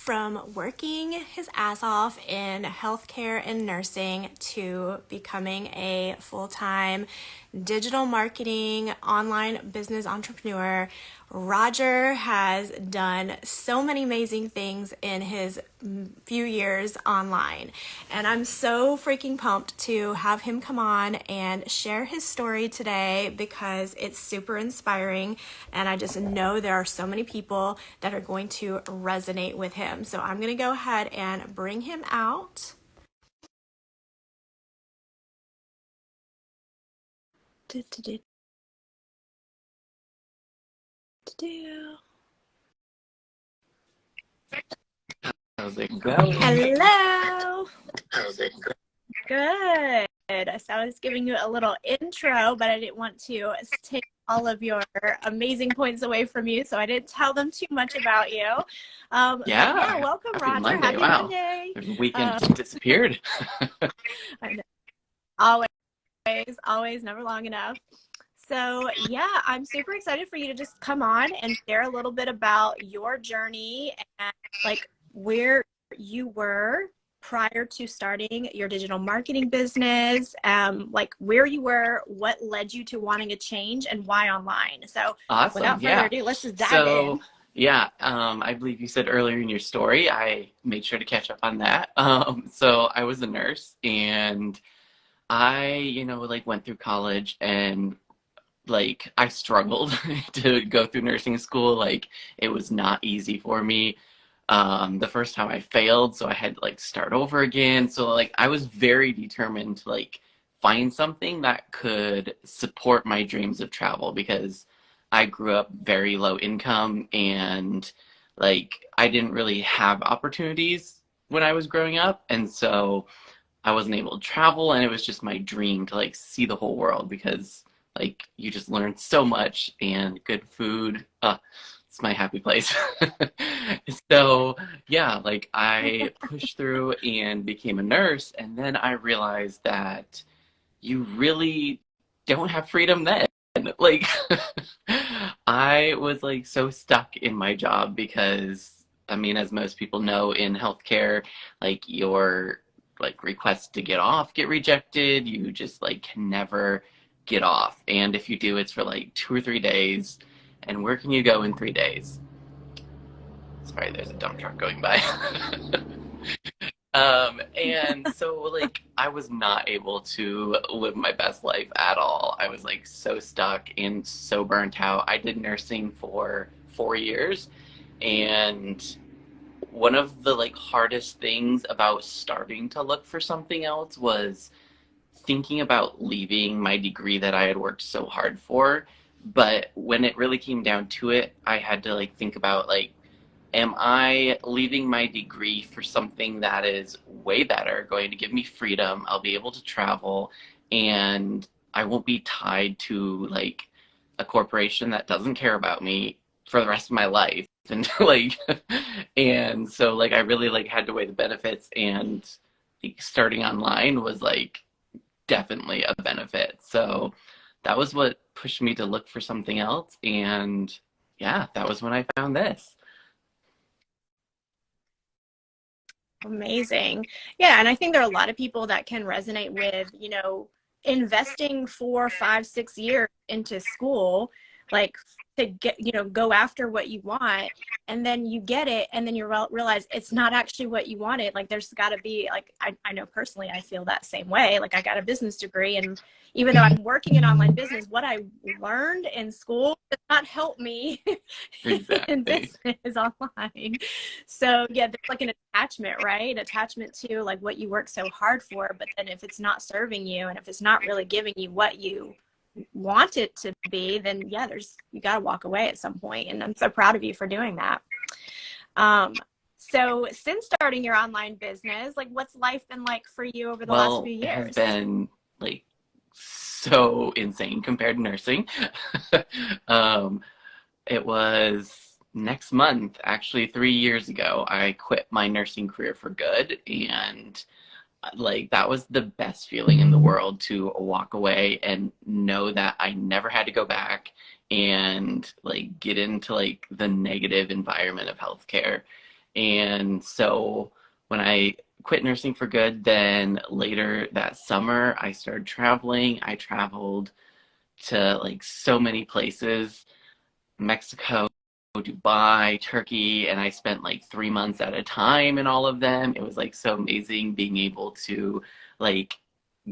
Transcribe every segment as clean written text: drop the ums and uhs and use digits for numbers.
from working his ass off in healthcare and nursing to becoming a full-time digital marketing online business entrepreneur. Roger has done so many amazing things in his few years online, and I'm so freaking pumped to have him come on and share his story today because it's super inspiring, and I just know there are so many people that are going to resonate with him. So I'm going to go ahead and bring him out. How's it going? Hello. How's it going? Good. So I was giving you a little intro, but I didn't want to take all of your amazing points away from you, so I didn't tell them too much about you. Yeah. Welcome, Happy Roger. Monday. Happy Wow. Monday. The weekend just disappeared. I know. Always, never long enough. So yeah, I'm super excited for you to just come on and share a little bit about your journey and like where you were prior to starting your digital marketing business, like where you were, what led you to wanting a change, and why online. So Awesome. without further Yeah. ado, let's just dive in. Yeah, I believe you said earlier in your story, I made sure to catch up on that. So I was a nurse and I, like went through college and like I struggled to go through nursing school. Like it was not easy for me. The first time I failed, so I had to like start over again. So like I was very determined to like find something that could support my dreams of travel because I grew up very low income and like I didn't really have opportunities when I was growing up. And so I wasn't able to travel, and it was just my dream to like see the whole world because like you just learn so much and good food. It's my happy place. So yeah, like I pushed through and became a nurse, and then I realized that you really don't have freedom then. Like I was like so stuck in my job because I mean, as most people know in healthcare, like your like requests to get off get rejected. You just like can never get off. And if you do, it's for like 2 or 3 days. And where can you go in 3 days? Sorry, there's a dump truck going by. And so like I was not able to live my best life at all. I was like so stuck and so burnt out. I did nursing for 4 years, and one of the like hardest things about starting to look for something else was thinking about leaving my degree that I had worked so hard for. But when it really came down to it, I had to like think about like, am I leaving my degree for something that is way better, going to give me freedom? I'll be able to travel, and I won't be tied to like a corporation that doesn't care about me for the rest of my life. And like, and so like I really like had to weigh the benefits, and like, starting online was like definitely a benefit. So that was what pushed me to look for something else. And yeah, that was when I found this. Amazing. Yeah, and I think there are a lot of people that can resonate with, investing 4, 5, 6 years into school, like to get, go after what you want, and then you get it, and then you realize it's not actually what you wanted. Like there's got to be, like, I know personally, I feel that same way. Like I got a business degree, and even though I'm working in online business, what I learned in school does not help me in Exactly. business online. So yeah, there's like an attachment, right? Attachment to like what you work so hard for, but then if it's not serving you and if it's not really giving you what you want it to be, then yeah, you got to walk away at some point. And I'm so proud of you for doing that. So since starting your online business, like what's life been like for you over the last Well, few it has years? been like so insane compared to nursing. um, it was next month, actually 3 years ago, I quit my nursing career for good, and like that was the best feeling in the world to walk away and know that I never had to go back and like get into like the negative environment of healthcare. And so when I quit nursing for good, then later that summer, I started traveling. I traveled to like so many places, Mexico, Dubai, Turkey, and I spent like 3 months at a time in all of them. It was like so amazing being able to like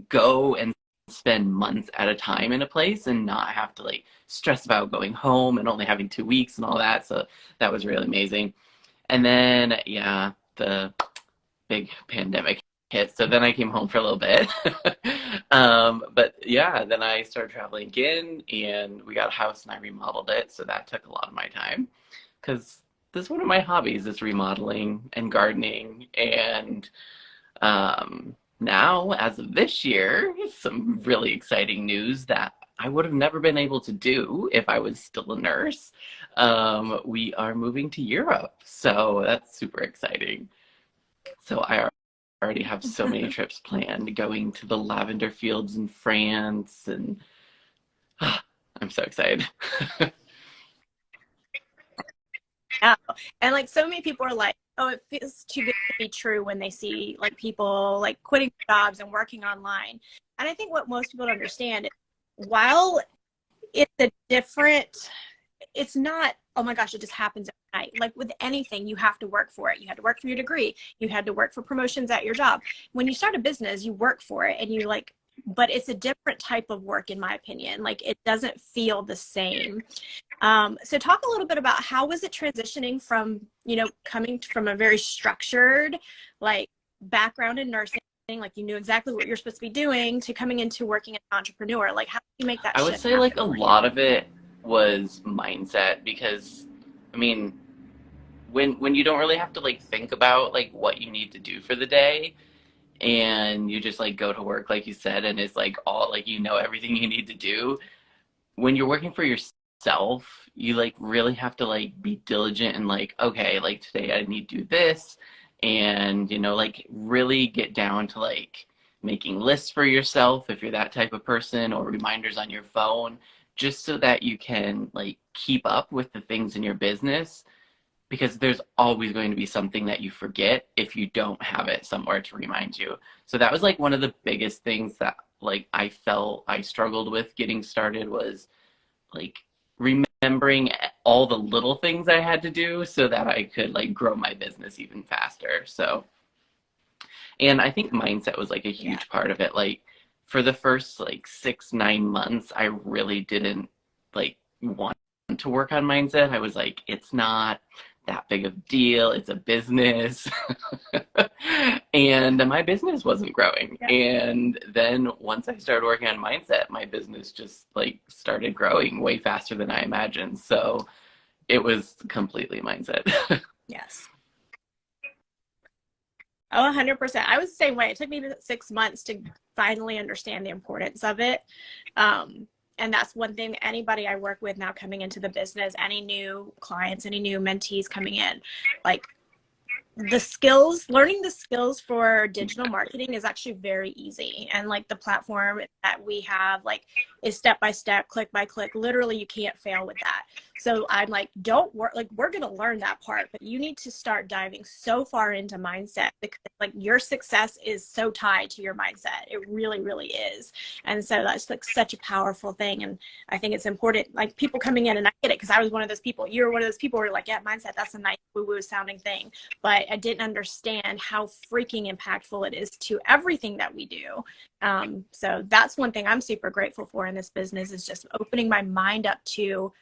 go and spend months at a time in a place and not have to like stress about going home and only having 2 weeks and all that. So that was really amazing. And then, yeah, the big pandemic hit. So then I came home for a little bit. But yeah, then I started traveling again and we got a house and I remodeled it. So that took a lot of my time because this is one of my hobbies is remodeling and gardening. And now, as of this year, some really exciting news that I would have never been able to do if I was still a nurse. We are moving to Europe. So that's super exciting. So I already have so many trips planned, going to the lavender fields in France, and I'm so excited. Yeah. And like so many people are like, oh, it feels too good to be true when they see like people like quitting jobs and working online. And I think what most people don't understand is while it's a different, it's not, oh my gosh, it just happens at night. Like with anything, you have to work for it. You had to work for your degree. You had to work for promotions at your job. When you start a business, you work for it and you like, but it's a different type of work, in my opinion. Like it doesn't feel the same. So talk a little bit about how was it transitioning from, coming from a very structured, like background in nursing, like you knew exactly what you're supposed to be doing to coming into working as an entrepreneur. Like how did you make that I would shift say like happen a for you? lot of it was mindset because I mean, when you don't really have to like think about like what you need to do for the day and you just like go to work like you said and it's like all like everything you need to do when you're working for yourself, you like really have to like be diligent and like, okay, like today I need to do this and like really get down to like making lists for yourself if you're that type of person or reminders on your phone just so that you can like keep up with the things in your business because there's always going to be something that you forget if you don't have it somewhere to remind you. So that was like one of the biggest things that like I felt I struggled with getting started was like remembering all the little things I had to do so that I could like grow my business even faster. So, and I think mindset was like a Yeah. huge part of it. Like for the first like 6, 9 months, I really didn't like want to work on mindset. I was like, it's not that big of a deal. It's a business. And my business wasn't growing. Yeah. And then once I started working on mindset, my business just like started growing way faster than I imagined. So it was completely mindset. Yes. Oh, 100%. I was the same way. It took me 6 months to finally understand the importance of it. And that's one thing anybody I work with now coming into the business, any new clients, any new mentees coming in, like learning the skills for digital marketing is actually very easy. And like the platform that we have, like, is step by step, click by click. Literally, you can't fail with that. So I'm like, don't work, like, we're going to learn that part, but you need to start diving so far into mindset because, like, your success is so tied to your mindset. It really, really is. And so that's like such a powerful thing. And I think it's important, like, people coming in, and I get it because I was one of those people. You were one of those people who were like, yeah, mindset, that's a nice woo woo sounding thing. But I didn't understand how freaking impactful it is to everything that we do. So that's one thing I'm super grateful for in this business is just opening my mind up to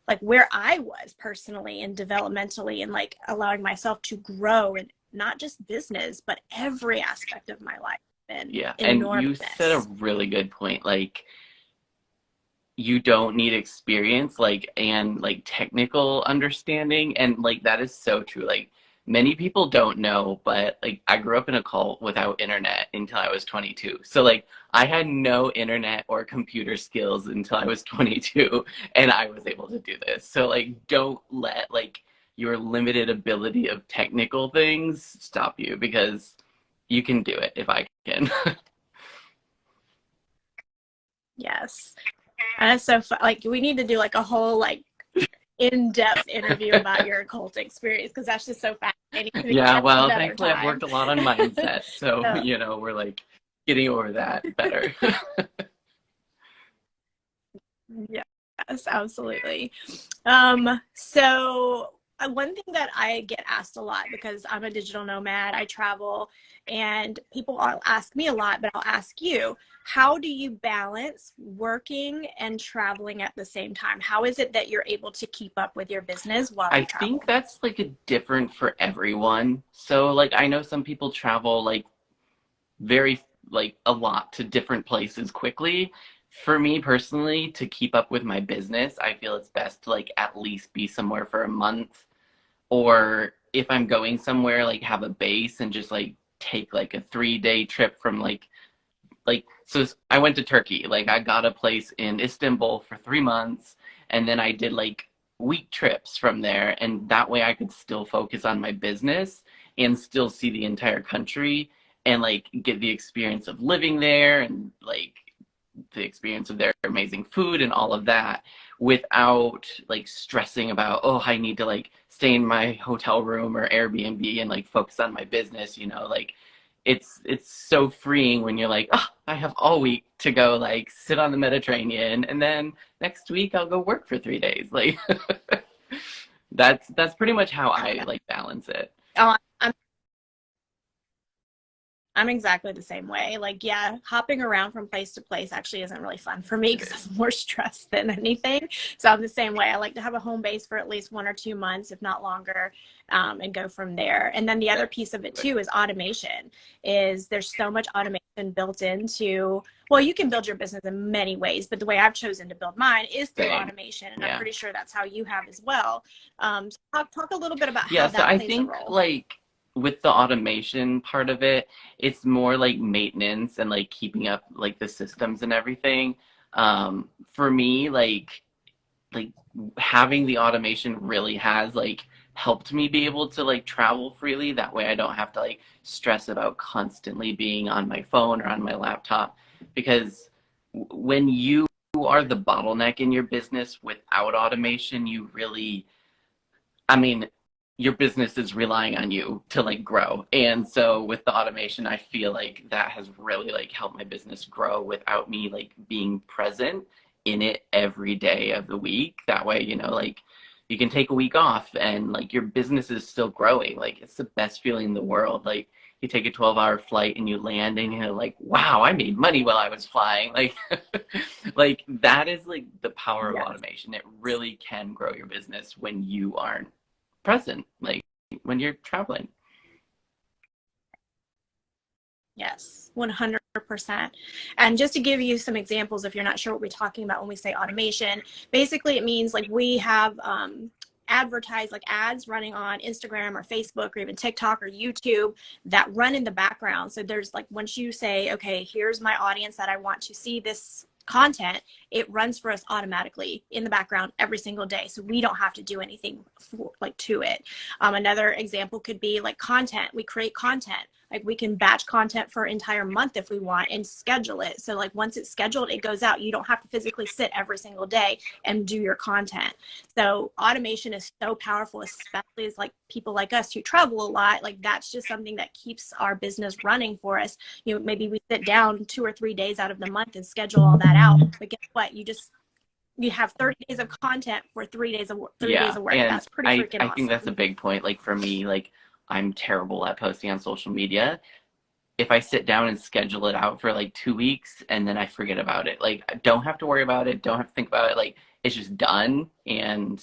like where I was personally and developmentally and like allowing myself to grow in not just business, but every aspect of my life and Yeah. And you said a enormous. really good point. Like, you don't need experience like and like technical understanding and like that is so true like many people don't know but like I grew up in a cult without internet until I was 22 so like I had no internet or computer skills until I was 22 and I was able to do this so like don't let like your limited ability of technical things stop you because you can do it if I can. Yes. And it's so fun. Like we need to do like a whole like in-depth interview about your cult experience because that's just so fascinating to me. Yeah, That's well, another thankfully I've time. worked a lot on mindset, so So, we're like getting over that better. yes, absolutely. So one thing that I get asked a lot because I'm a digital nomad, I travel, and people all ask me a lot, but I'll ask you, how do you balance working and traveling at the same time? How is it that you're able to keep up with your business while I you think travel? that's like a different for everyone. So like I know some people travel like very like a lot to different places quickly. For me personally, to keep up with my business, I feel it's best to like at least be somewhere for a month, or if I'm going somewhere, like have a base and just like take like a 3 day trip from so I went to Turkey. Like I got a place in Istanbul for 3 months, and then I did like week trips from there, and that way I could still focus on my business and still see the entire country and like get the experience of living there and like the experience of their amazing food and all of that without like stressing about, oh, I need to like stay in my hotel room or Airbnb and like focus on my business, like it's so freeing when you're like, oh, I have all week to go like sit on the Mediterranean, and then next week I'll go work for 3 days. Like that's pretty much how I like balance it. Oh, I'm exactly the same way. Like, yeah, hopping around from place to place actually isn't really fun for me It because is. it's more stress than anything. So I'm the same way. I like to have a home base for at least 1 or 2 months, if not longer, and go from there. And then the other piece of it too is automation. Is there's so much automation built into, well, you can build your business in many ways, but the way I've chosen to build mine is through Same. automation, and I'm Yeah. pretty sure that's how you have as well. So talk a little bit about Yeah, how so that I plays a think role. like with the automation part of it, it's more like maintenance and like keeping up like the systems and everything. For me, like having the automation really has like helped me be able to like travel freely. That way I don't have to like stress about constantly being on my phone or on my laptop, because when you are the bottleneck in your business without automation, you really, I mean, your business is relying on you to like grow. And so with the automation, I feel like that has really like helped my business grow without me like being present in it every day of the week. That way, like you can take a week off and like your business is still growing. Like it's the best feeling in the world. Like you take a 12-hour flight and you land and you're like, wow, I made money while I was flying. Like like that is like the power of Yes. automation. It really can grow your business when you aren't present, like when you're traveling. Yes, 100%. And just to give you some examples, if you're not sure what we're talking about when we say automation, basically it means like we have advertise like ads running on Instagram or Facebook or even TikTok or YouTube that run in the background. So there's like, once you say, okay, here's my audience that I want to see this content, it runs for us automatically in the background every single day. So we don't have to do anything like to it. Another example could be like content. We create content. Like we can batch content for an entire month if we want and schedule it. So like once it's scheduled, it goes out. You don't have to physically sit every single day and do your content. So automation is so powerful, especially as like people like us who travel a lot. Like that's just something that keeps our business running for us. Maybe we sit down 2 or 3 days out of the month and schedule all that out. But guess what? You have 30 days of content for 3 days of 3 days Yeah, of work. and That's pretty i freaking i think that's a awesome. big point. Like for me, like I'm terrible at posting on social media. If I sit down and schedule it out for like 2 weeks and then I forget about it, like I don't have to worry about it, don't have to think about it, like it's just done. And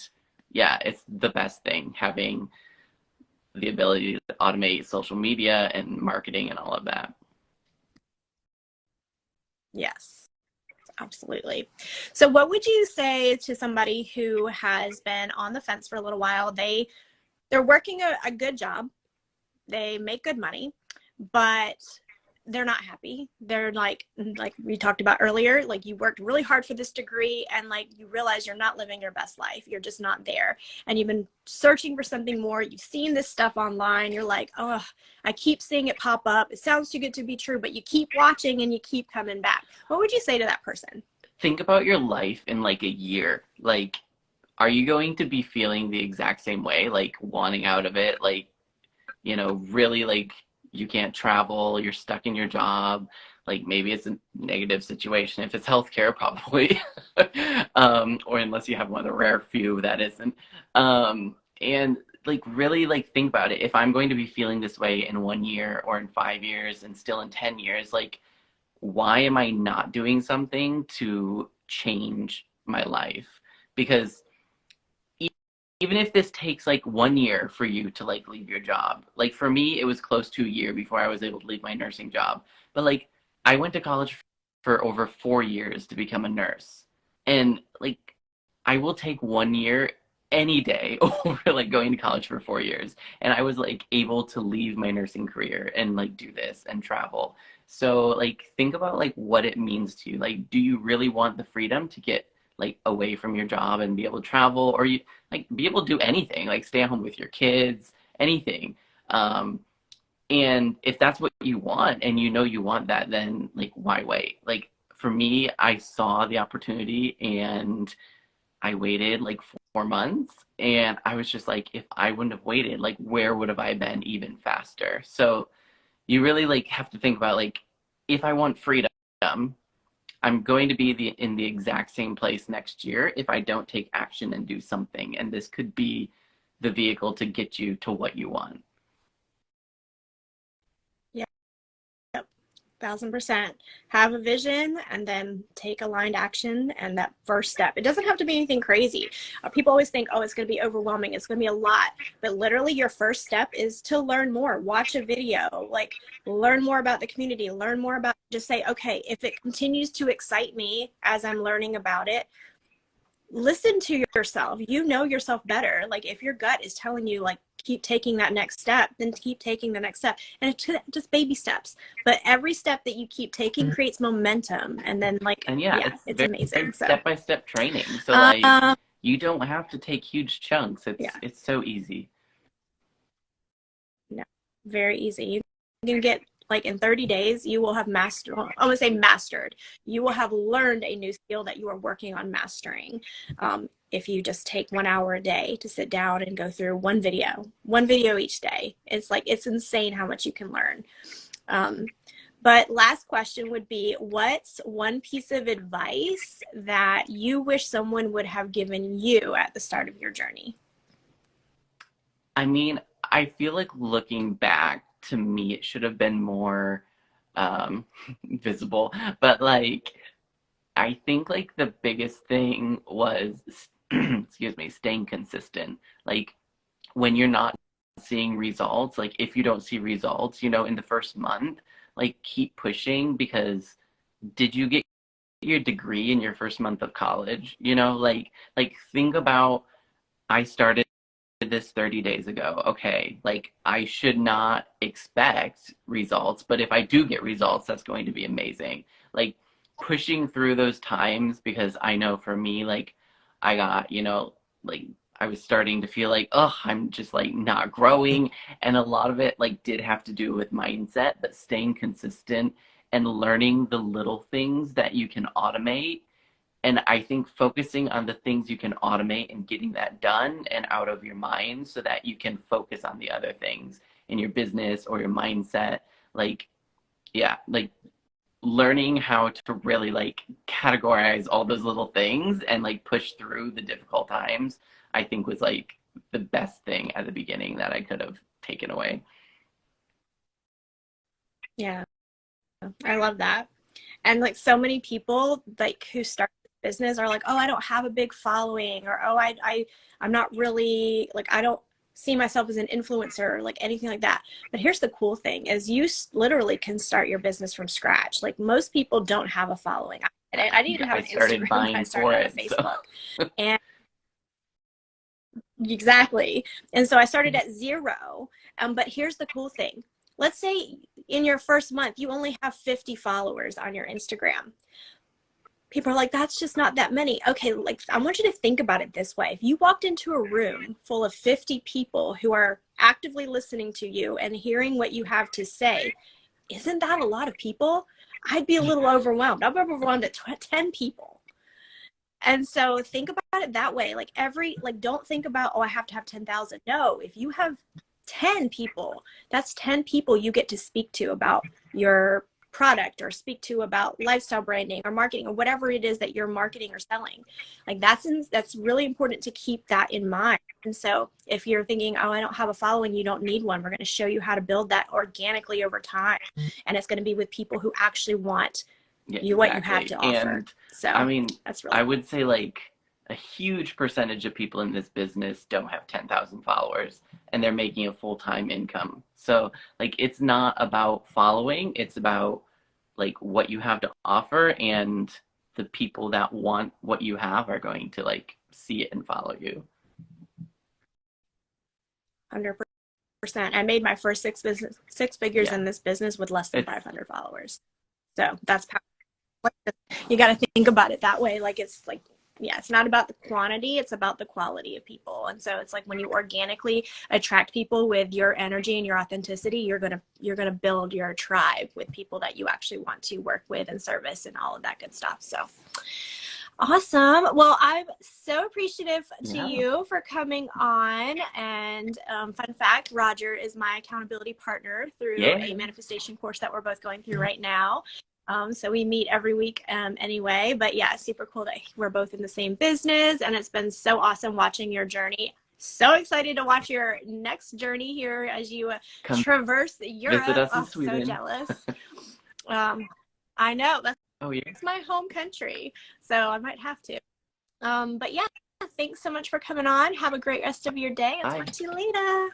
yeah, it's the best thing having the ability to automate social media and marketing and all of that. Yes. Absolutely. So what would you say to somebody who has been on the fence for a little while? They're working a good job, they make good money, but they're not happy. They're like we talked about earlier, like you worked really hard for this degree and like you realize you're not living your best life. You're just not there. And you've been searching for something more. You've seen this stuff online. You're like, oh, I keep seeing it pop up. It sounds too good to be true, but you keep watching and you keep coming back. What would you say to that person? Think about your life in like a year. Like are you going to be feeling the exact same way, like wanting out of it, like, really like you can't travel, you're stuck in your job, like maybe it's a negative situation. If it's healthcare, probably, or unless you have one of the rare few that isn't. And like really like think about it. If I'm going to be feeling this way in 1 year or in 5 years and still in 10 years, like why am I not doing something to change my life? Because even if this takes like 1 year for you to like leave your job, like for me, it was close to a year before I was able to leave my nursing job. But like I went to college for over 4 years to become a nurse. And like I will take 1 year any day over like going to college for 4 years. And I was like able to leave my nursing career and like do this and travel. So like think about like what it means to you. Like, do you really want the freedom to get like away from your job and be able to travel, or you like be able to do anything, like stay at home with your kids, anything. Um, and if that's what you want and you know you want that, then like why wait? Like for me, I saw the opportunity and I waited like 4 months, and I was just like, if I wouldn't have waited, like where would have I been even faster? So you really like have to think about like if I want freedom, I'm going to be in the exact same place next year if I don't take action and do something. And this could be the vehicle to get you to what you want. Yeah. 1,000%. Have a vision and then take aligned action. And that first step, it doesn't have to be anything crazy. People always think, oh, it's going to be overwhelming. It's going to be a lot. But literally, your first step is to learn more. Watch a video, like learn more about the community, learn more about, just say, okay, if it continues to excite me as I'm learning about it, listen to yourself. You know yourself better. Like if your gut is telling you like keep taking that next step, then keep taking the next step. And it's just baby steps, but every step that you keep taking creates momentum, and then like And yeah, yeah, it's it's very, amazing. very So step-by-step training. So like um you don't have to take huge chunks. yeah, It's so easy. no, very easy. You can get like in 30 days you will have mastered, I want to say mastered, you will have learned a new skill that you are working on mastering. If you just take 1 hour a day to sit down and go through one video each day, it's like it's insane how much you can learn. But last question would be, what's one piece of advice that you wish someone would have given you at the start of your journey? I mean, I feel like looking back, to me, it should have been more visible. But like, I think like the biggest thing was, excuse me, staying consistent. Like when you're not seeing results, like if you don't see results, in the first month, like keep pushing because did you get your degree in your first month of college? Like think about I started this 30 days ago. Okay, like I should not expect results, but if I do get results, that's going to be amazing. Like pushing through those times because I know for me, like I got, like I was starting to feel like, oh, I'm just like not growing. And a lot of it like did have to do with mindset, but staying consistent and learning the little things that you can automate, and I think focusing on the things you can automate and getting that done and out of your mind so that you can focus on the other things in your business or your mindset. Like, yeah, like learning how to really like categorize all those little things and like push through the difficult times, I think was like the best thing at the beginning that I could have taken away. Yeah, I love that. And like so many people like who start business are like, oh, I don't have a big following, or oh, I'm not really like, I don't see myself as an influencer or like anything like that. But here's the cool thing is you literally can start your business from scratch. Like most people don't have a following. I didn't even have I an started Instagram when I buying started. for I had a it. So, Facebook. And exactly. And so I started at zero. But here's the cool thing. Let's say in your first month, you only have 50 followers on your Instagram. People are like, that's just not that many. Okay, like I want you to think about it this way. If you walked into a room full of 50 people who are actively listening to you and hearing what you have to say, isn't that a lot of people? I'd be a little overwhelmed. I'm overwhelmed at 10 people. And so think about it that way. Like don't think about, oh, I have to have 10,000. No, if you have 10 people, that's 10 people you get to speak to about your product, or speak to about lifestyle branding or marketing or whatever it is that you're marketing or selling. Like that's really important to keep that in mind. And so if you're thinking, oh, I don't have a following, you don't need one. We're going to show you how to build that organically over time. And it's going to be with people who actually want Yeah, what you have exactly. to offer. And I So mean, that's really I cool. would say like a huge percentage of people in this business don't have 10,000 followers and they're making a full-time income. So, like, it's not about following, it's about like what you have to offer, and the people that want what you have are going to like see it and follow you. 100%. I made my first six figures Yeah. in this business with less than It's 500 followers. So that's powerful. You got to think about it that way. Like it's like, yeah, it's not about the quantity, it's about the quality of people. And so it's like when you organically attract people with your energy and your authenticity, you're gonna build your tribe with people that you actually want to work with and service and all of that good stuff. So awesome. Well, I'm so appreciative to yeah. you for coming on. And fun fact, Roger is my accountability partner through Yeah. a manifestation course that we're both going through right now. So we meet every week anyway. But yeah, super cool that we're both in the same business. And it's been so awesome watching your journey. So excited to watch your next journey here as you Come traverse visit Europe. us in Oh, so Sweden. jealous. I know. Oh, yeah. It's my home country. So I might have to. But yeah, thanks so much for coming on. Have a great rest of your day and talk Bye. to you later.